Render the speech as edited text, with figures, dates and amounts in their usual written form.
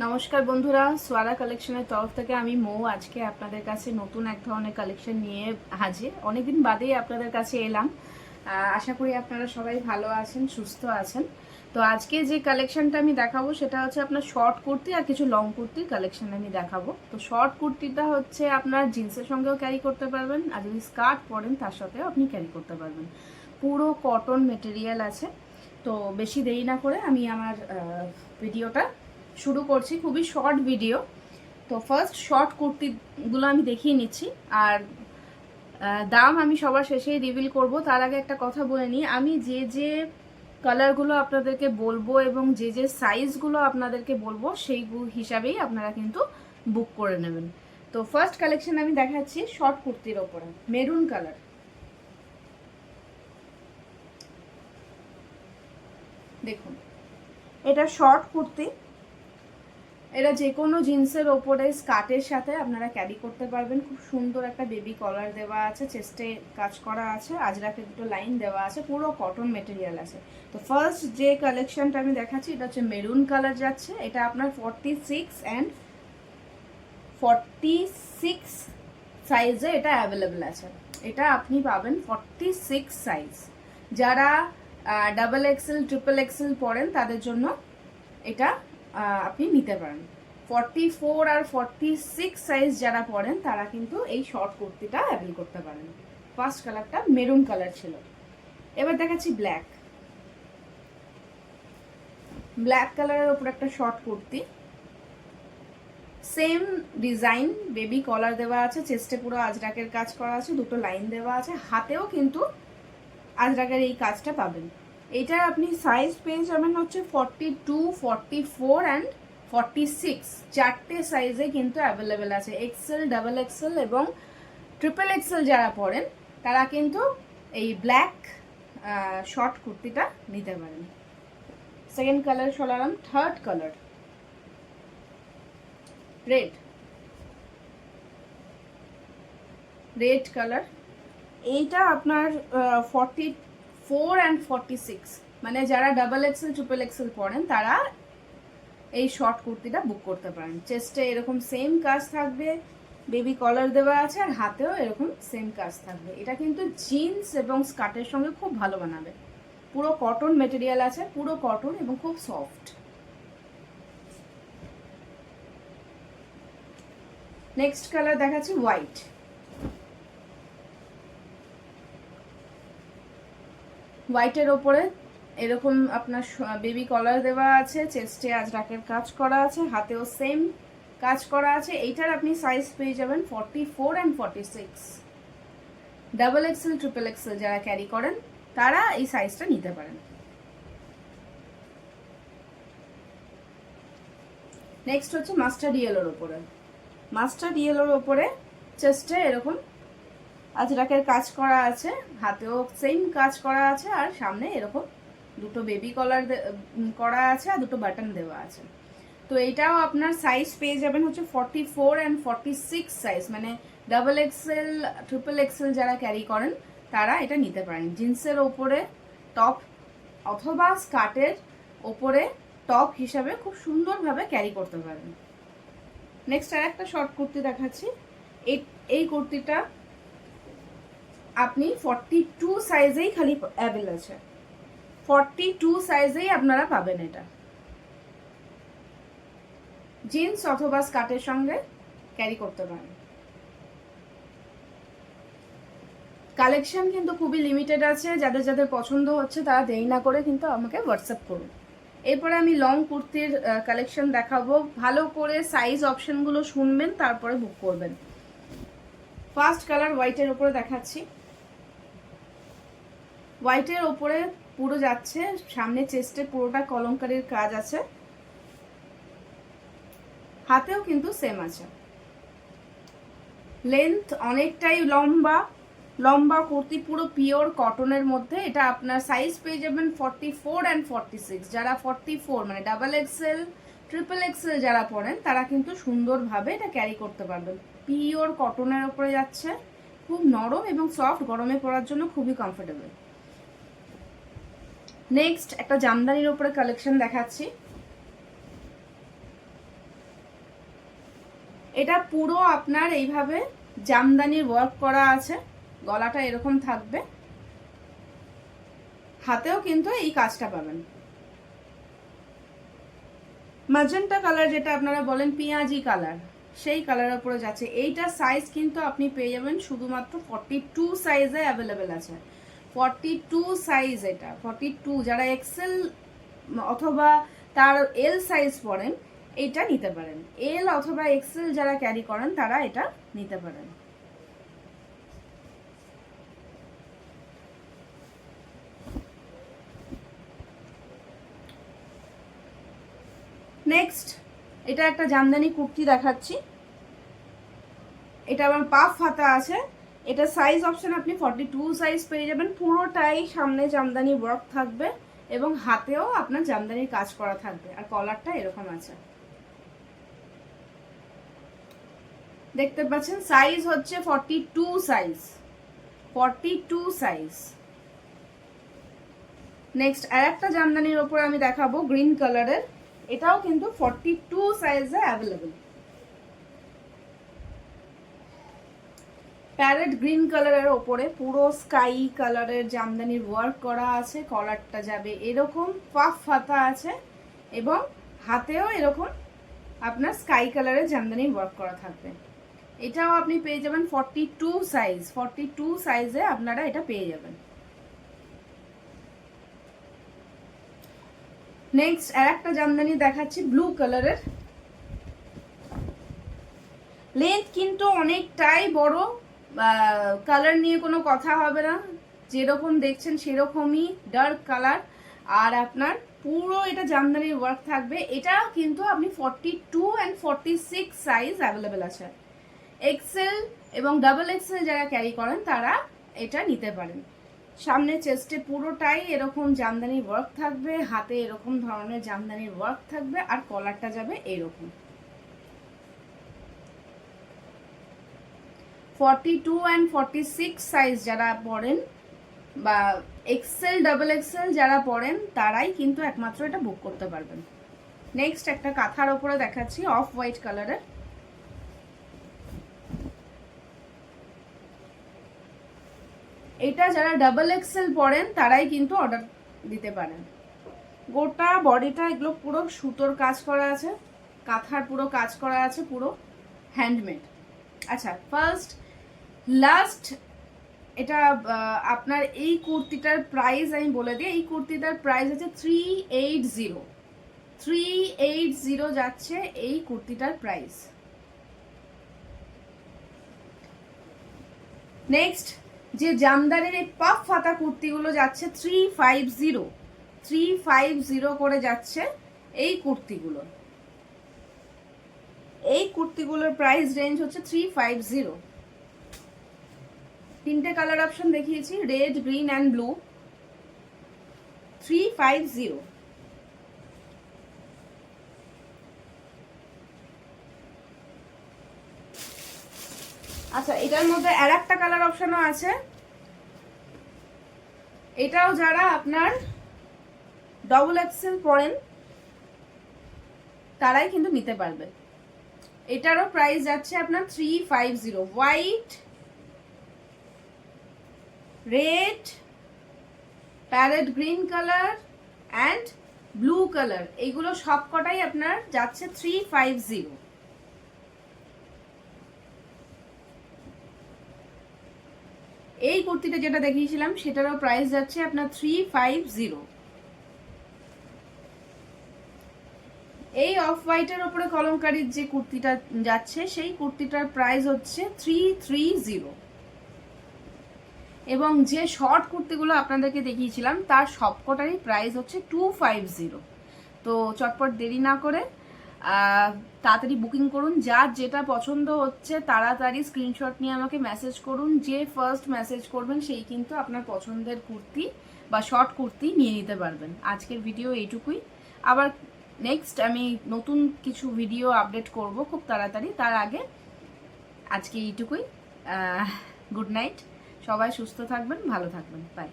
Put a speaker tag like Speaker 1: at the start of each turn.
Speaker 1: নমস্কার বন্ধুরা, সোয়ারা কালেকশনের তরফ থেকে আমি মৌ আজকে আপনাদের কাছে নতুন এক ধরনের কালেকশন নিয়ে হাজির। অনেকদিন বাদেই আপনাদের কাছে এলাম। আশা করি আপনারা সবাই ভালো আছেন, সুস্থ আছেন। তো আজকে যে কালেকশনটা আমি দেখাবো সেটা হচ্ছে আপনার শর্ট কুর্তি আর কিছু লং কুর্তির কালেকশন আমি দেখাবো। তো শর্ট কুর্তিটা হচ্ছে আপনার জিন্সের সঙ্গেও ক্যারি করতে পারবেন, আর যদি স্কার্ট পরেন তার সাথেও আপনি ক্যারি করতে পারবেন। পুরো কটন মেটেরিয়াল আছে। তো বেশি দেরি না করে আমি আমার ভিডিওটা শুরু করছি। খুবই শর্ট ভিডিও। তো ফার্স্ট শর্ট কুর্তিগুলো আমি দেখিয়ে নিচ্ছি, আর দাম আমি সবার শেষেই রিভিল করব। তার আগে একটা কথা বলে নিই, আমি যে কালারগুলো আপনাদেরকে বলবো এবং যে সাইজগুলো আপনাদেরকে বলবো সেই হিসাবেই আপনারা কিন্তু বুক করে নেবেন। তো ফার্স্ট কালেকশন আমি দেখাচ্ছি শর্ট কুর্তির ওপরে, মেরুন কালার। দেখুন, এটা শর্ট কুর্তি। এটা যে কোনো জিন্সের ওপরে স্কার্টের সাথে আপনারা ক্যারি করতে পারবেন। খুব সুন্দর একটা বেবি কলার দেওয়া আছে, চেস্টে কাজ করা আছে, আজরাকে দুটো লাইন দেওয়া আছে, পুরো কটন মেটেরিয়াল আছে। তো ফার্স্ট যে কালেকশনটা আমি দেখাচ্ছি এটা হচ্ছে মেরুন কালার যাচ্ছে। এটা আপনার 46 সাইজে এটা অ্যাভেলেবেল আছে। এটা আপনি পাবেন 46 সাইজ। যারা ডাবল এক্সেল ট্রিপল এক্সেল পরেন তাদের জন্য এটা আপনি নিতে পারেন। 44 আর 46 সাইজ যারা পরেন তারা কিন্তু এই শর্ট কুর্তিটা অ্যাভেল করতে পারেন। ফার্স্ট কালারটা মেরুন কালার ছিল। এবার দেখাচ্ছি ব্ল্যাক কালারের উপর একটা short kurti, same design, baby collar দেওয়া আছে, চেস্টে পুরো আজরাকের কাজ করা আছে, দুটো লাইন দেওয়া আছে, হাতেও কিন্তু আজরাকের এই কাজটা পাবেন। এটা আপনি সাইজ পেয়ে যাবেন হচ্ছে 42, 44 অ্যান্ড 46। চারটে সাইজে কিন্তু অ্যাভেলেবেল আছে। এক্সেল, ডাবল এক্সেল এবং ট্রিপল এক্সেল যারা পরেন তারা কিন্তু এই ব্ল্যাক শর্ট কুর্তিটা নিতে পারেন। সেকেন্ড কালার চলালাম, থার্ড কালার রেড কালার। এইটা আপনার 44 অ্যান্ড 46, মানে যারা ডাবল এক্সেল ট্রিপল এক্সেল পরেন তারা এই শর্ট কুর্তিটা বুক করতে পারেন। চেস্টে এরকম সেম কাজ থাকবে, বেবি কলার দেওয়া আছে, আর হাতেও এরকম সেম কাজ থাকবে। এটা কিন্তু জিন্স এবং স্কার্টের সঙ্গে খুব ভালো বানাবে। পুরো কটন মেটেরিয়াল আছে, পুরো কটন এবং খুব সফট। নেক্সট কালার দেখাচ্ছি হোয়াইট। হোয়াইটের ওপরে এরকম আপনার বেবি কলার দেওয়া আছে, চেস্টে আজরাকের কাজ করা আছে, হাতেও সেম কাজ করা আছে। এইটার আপনি সাইজ পেয়ে যাবেন 44 and 46। Double XL triple Excel যারা ক্যারি করেন তারা এই সাইজটা নিতে পারেন। নেক্সট হচ্ছে মাস্টার্ড ইয়েলোর ওপরে। মাস্টার্ড ইয়েলোর ওপরে চেস্টে এরকম আজরাকের কাজ করা আছে, হাতেও সেম কাজ করা আছে, আর সামনে এরকম দুটো বেবি কলার করা আছে আর দুটো বাটন দেওয়া আছে। তো এইটাও আপনার সাইজ পেয়ে যাবেন হচ্ছে 44 অ্যান্ড 46 সাইজ, মানে ডাবল এক্সেল ট্রিপল এক্সেল যারা ক্যারি করেন তারা এটা নিতে পারেন। জিন্সের ওপরে টপ অথবা স্কার্টের ওপরে টপ হিসাবে খুব সুন্দরভাবে ক্যারি করতে পারেন। নেক্সট আর একটা শর্ট কুর্তি দেখাচ্ছি। এই কুর্তিটা আপনি 42 সাইজেই খালি অ্যাভেল আছে, 42 সাইজেই আপনারা পাবেন। এটা জিন্স অথবা স্কার্টের সঙ্গে ক্যারি করতে পারেন। কালেকশন কিন্তু খুবই লিমিটেড আছে, যাদের যাদের পছন্দ হচ্ছে তারা দেরি না করে কিন্তু আমাকে হোয়াটসঅ্যাপ করুন। এরপরে আমি লং কুর্তির কালেকশন দেখাবো। ভালো করে সাইজ অপশনগুলো শুনবেন, তারপরে বুক করবেন। ফার্স্ট কালার হোয়াইটের উপরে দেখাচ্ছি। হোয়াইটের ওপরে পুরো যাচ্ছে, সামনে চেস্টে পুরোটা কলমকারীর কাজ আছে, হাতেও কিন্তু সেম আছে। লেন্থ অনেকটাই লম্বা কুর্তি, পুরো পিওর কটনের মধ্যে। এটা আপনার সাইজ পেয়ে যাবেন 44 অ্যান্ড 46। যারা 44 মানে ডাবল এক্সেল ট্রিপল এক্সেল যারা পরেন তারা কিন্তু সুন্দরভাবে এটা ক্যারি করতে পারবেন। পিওর কটনের ওপরে যাচ্ছে, খুব নরম এবং সফট, গরমে পরার জন্য খুবই কমফোর্টেবল। নেক্সট একটা জামদানির উপরে কালেকশন দেখাচ্ছি। এটা পুরো আপনার এইভাবে জামদানির ওয়ার্ক করা আছে, গলাটা এরকম থাকবে, হাতেও কিন্তু এই কাজটা পাবেন। ম্যাজেন্টা কালার যেটা আপনারা বলেন পেঁয়াজি কালার, সেই কালারের উপরে যাচ্ছে। এইটা সাইজ কিন্তু আপনি পেয়ে যাবেন শুধুমাত্র 42 সাইজে অ্যাভেলেবেল আছে। 42 সাইজ, এটা 42, যারা এক্সেল অথবা তার এল সাইজ পরেন এটা নিতে পারেন। এল অথবা এক্সেল যারা ক্যারি করেন তারা এটা নিতে পারেন। নেক্সট এটা একটা জামদানি কুর্তি দেখাচ্ছি। এটা আমার পাফ হাতা আছে। এটা সাইজ অপশন আপনি 42 সাইজ পেয়ে যাবেন। পুরোটাই সামনে জামদানি ওয়ার্ক থাকবে এবং হাতেও আপনার জামদানির কাজ করা থাকবে, আর কলারটা এরকম আছে, দেখতে পাচ্ছেন। সাইজ হচ্ছে 42 সাইজ, 42 সাইজ। নেক্সট আর একটা জামদানির ওপর আমি দেখাবো গ্রিন কালারের, এটাও কিন্তু 42 সাইজে অ্যাভেলেবেল। প্যারেট গ্রিন কালারের ওপরে পুরো স্কাই কালারের জামদানির ওয়ার্ক করা আছে, কলারটা যাবে এরকম, পাফ হাতা আছে এবং হাতেও এরকম আপনার স্কাই কালারের জামদানির ওয়ার্ক করা থাকবে। এটাও আপনি পেয়ে যাবেন 42 সাইজ, 42 সাইজে আপনারা এটা পেয়ে যাবেন। নেক্সট আর একটা জামদানি দেখাচ্ছি ব্লু কালারের। লেন্থ কিন্তু অনেকটাই বড়, কালার নিয়ে কোনো কথা হবে না, যেরকম দেখছেন সেরকমই ডার্ক কালার, আর আপনার পুরো এটা জামদানির ওয়ার্ক থাকবে। এটা কিন্তু আপনি 42 অ্যান্ড 46 সাইজ অ্যাভেলেবেল আছে। এক্সেল এবং ডাবল এক্সেল যারা ক্যারি করেন তারা এটা নিতে পারেন। সামনে চেস্টে পুরোটাই এরকম জামদানির ওয়ার্ক থাকবে, হাতে এরকম ধরনের জামদানির ওয়ার্ক থাকবে, আর কলারটা যাবে এরকম। 42 অ্যান্ড 46 সাইজ যারা পরেন বা এক্সেল ডাবল এক্সেল যারা পরেন তারাই কিন্তু একমাত্র এটা বুক করতে পারবেন। নেক্সট একটা কাঁথার ওপরে দেখাচ্ছি অফ হোয়াইট কালারের। এটা যারা ডাবল এক্সেল পরেন তারাই কিন্তু অর্ডার দিতে পারেন। গোটা বডিটা এগুলো পুরো সুতোর কাজ করা আছে, কাঁথার পুরো কাজ করা আছে, পুরো হ্যান্ডমেড। আচ্ছা, ফার্স্ট লাস্ট এটা আপনার এই কুর্তিটার প্রাইস আমি বলে দিই। এই কুর্তিটার প্রাইস হচ্ছে 380 যাচ্ছে এই কুর্তিটার প্রাইস। নেক্সট যে জামদানির এই পাফ হাতা কুর্তিগুলো যাচ্ছে 350 করে যাচ্ছে এই কুর্তিগুলো। এই কুর্তিগুলোর প্রাইস রেঞ্জ হচ্ছে 350। তিনটে কালার অপশন দেখিয়েছি, রেড, গ্রিন অ্যান্ড ব্লু। 350। আচ্ছা, এটার মধ্যে আর একটা কালার অপশনও আছে। এটাও যারা আপনার ডবল এক্সেল পরেন তারাই কিন্তু নিতে পারবে। এটারও প্রাইস যাচ্ছে আপনার 350। White, red, parrot green colour and blue colour, এইগুলো সবকটাই আপনার যাচ্ছে 350। এই কুর্তিটা যেটা দেখিয়েছিলাম সেটারও প্রাইস যাচ্ছে আপনার 350। এই অফ হোয়াইটের ওপরে কলমকারীর যে কুর্তিটা যাচ্ছে সেই কুর্তিটার প্রাইস হচ্ছে 330। এবং যে শর্ট কুর্তিগুলো আপনাদেরকে দেখিয়েছিলাম তার সবকটারই প্রাইস হচ্ছে 250। তো চটপট দেরি না করে তাড়াতাড়ি বুকিং করুন। যার যেটা পছন্দ হচ্ছে তাড়াতাড়ি স্ক্রিনশট নিয়ে আমাকে মেসেজ করুন। যে ফার্স্ট মেসেজ করবেন সেই কিন্তু আপনার পছন্দের কুর্তি বা শর্ট কুর্তি নিয়ে নিতে পারবেন। আজকের ভিডিও এইটুকুই। আবার নেক্সট আমি নতুন কিছু ভিডিও আপডেট করব খুব তাড়াতাড়ি। তার আগে আজকে এইটুকুই। গুড নাইট, সবাই সুস্থ থাকবেন, ভালো থাকবেন, বাই।